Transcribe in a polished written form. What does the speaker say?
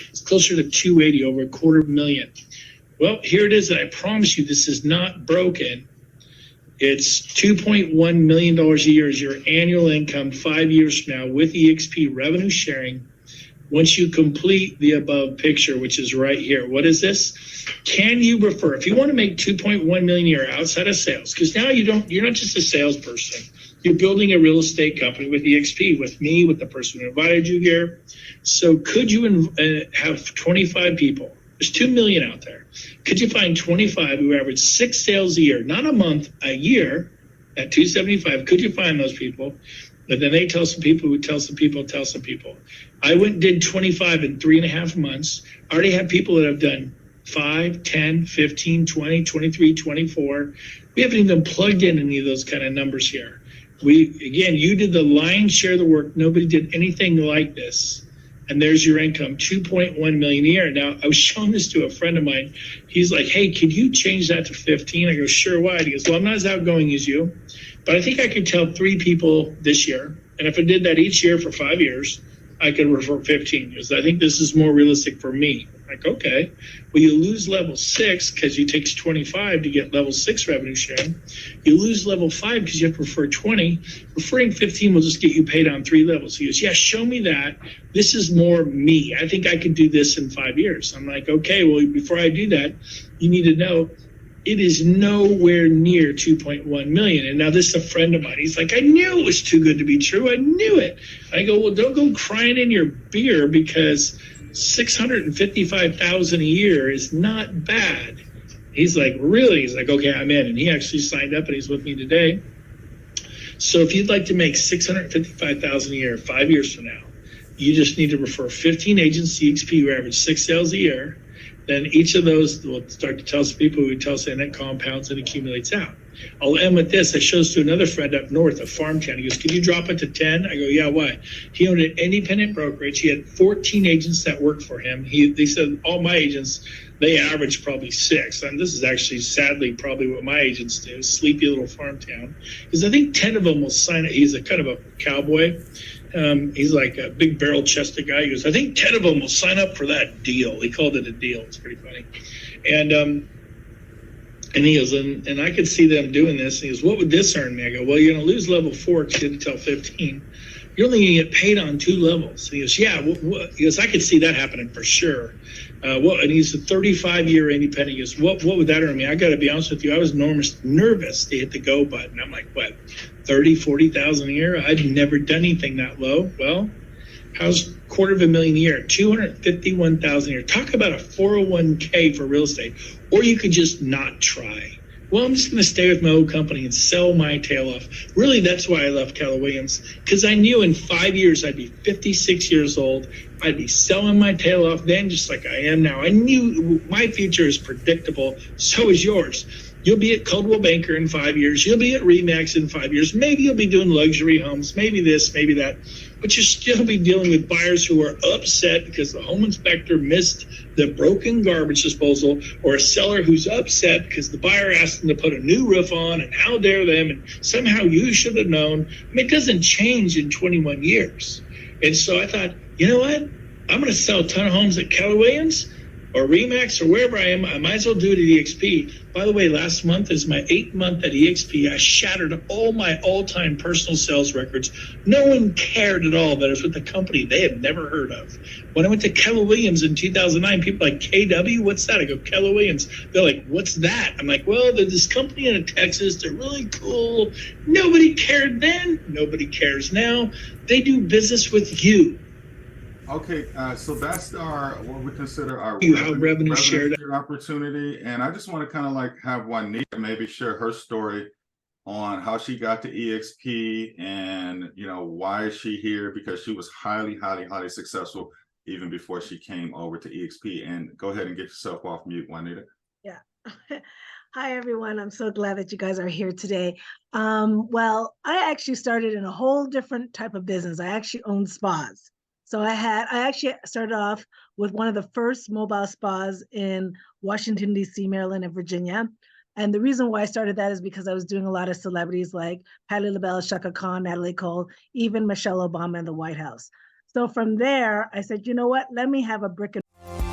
It's closer to 280, over $250,000. Well, here it is. And I promise you, this is not broken. It's $2.1 million a year is your annual income 5 years from now with EXP revenue sharing. Once you complete the above picture, which is right here, what is this? Can you refer, if you want to make 2.1 million a year outside of sales, because now you're not just a salesperson, you're building a real estate company with EXP, with me, with the person who invited you here. So could you have 25 people? There's 2 million out there. Could you find 25 who average 6 sales a year, not a month, a year at 275? Could you find those people? But then they tell some people who tell some people, tell some people. I went and did 25 in 3.5 months. I already have people that have done 5, 10, 15, 20, 23, 24. We haven't even plugged in any of those kind of numbers here. Again, you did the lion's share of the work. Nobody did anything like this. And there's your income, 2.1 million a year. Now, I was showing this to a friend of mine. He's like, hey, could you change that to 15? I go, sure, why? He goes, well, I'm not as outgoing as you, but I think I could tell 3 people this year. And if I did that each year for 5 years, I could refer 15 because I think this is more realistic for me. Like, okay, well, you lose level 6 because you takes 25 to get level 6 revenue sharing. You lose level 5 because you have to refer 20. Referring 15 will just get you paid on 3 levels. He goes, yeah, show me that. This is more me. I think I could do this in 5 years. I'm like, okay, well, before I do that, you need to know it is nowhere near 2.1 million. And now this is a friend of mine. He's like, I knew it was too good to be true. I knew it. I go, well, don't go crying in your beer because 655,000 a year is not bad. He's like, really? He's like, okay, I'm in. And he actually signed up and he's with me today. So if you'd like to make 655,000 a year 5 years from now, you just need to refer 15 agents to EXP who average 6 sales a year. Then each of those will start to tell some people who tell us, and it compounds and accumulates out. I'll end with this. I showed this to another friend up north of Farmtown. He goes, can you drop it to 10? I go, yeah, why? He owned an independent brokerage. He had 14 agents that worked for him. They said all my agents, they average probably 6. And this is actually sadly probably what my agents do, sleepy little farm town. Because I think 10 of them will sign it. He's a kind of a cowboy. He's like a big barrel chested guy. He goes, I think 10 of them will sign up for that deal. He called it a deal. It's pretty funny. And he goes, and I could see them doing this. And he goes, what would this earn me? I go, well, you're going to lose level 4 because you didn't tell 15. You're only going to get paid on 2 levels. And he goes, yeah. He goes, I could see that happening for sure. And he's a 35-year independent. He goes, what would that earn me? I got to be honest with you. I was nervous to hit the go button. I'm like, what, 30, 40,000 a year? I'd never done anything that low. Well, how's $250,000 a year? 251,000 a year. Talk about a 401k for real estate. Or you could just not try. Well, I'm just going to stay with my old company and sell my tail off. Really, that's why I left Keller Williams, because I knew in 5 years I'd be 56 years old. I'd be selling my tail off then, just like I am now. I knew my future is predictable. So is yours. You'll be at Coldwell Banker in 5 years. You'll be at Remax in 5 years. Maybe you'll be doing luxury homes. Maybe this, maybe that. But you'll still be dealing with buyers who are upset because the home inspector missed the broken garbage disposal, or a seller who's upset because the buyer asked them to put a new roof on, and how dare them, and somehow you should have known. I mean, it doesn't change in 21 years. And so I thought, you know what? I'm going to sell a ton of homes at Keller Williams or Remax or wherever I am. I might as well do it at EXP. By the way, last month is my 8th month at EXP. I shattered all my all-time personal sales records. No one cared at all that I was with a company they had never heard of. When I went to Keller Williams in 2009, people like, KW, what's that? I go, Keller Williams. They're like, what's that? I'm like, well, there's this company in Texas. They're really cool. Nobody cared then. Nobody cares now. They do business with you. Okay, so that's what we consider our revenue share opportunity. And I just want to kind of like have Juanita maybe share her story on how she got to EXP and, you know, why is she here? Because she was highly, highly, highly successful even before she came over to EXP. And go ahead and get yourself off mute, Juanita. Yeah. Hi, everyone. I'm so glad that you guys are here today. Well, I actually started in a whole different type of business. I actually owned spas. So I actually started off with one of the first mobile spas in Washington, D.C., Maryland, and Virginia. And the reason why I started that is because I was doing a lot of celebrities like Patti LaBelle, Shaka Khan, Natalie Cole, even Michelle Obama in the White House. So from there, I said, you know what? Let me have a brick and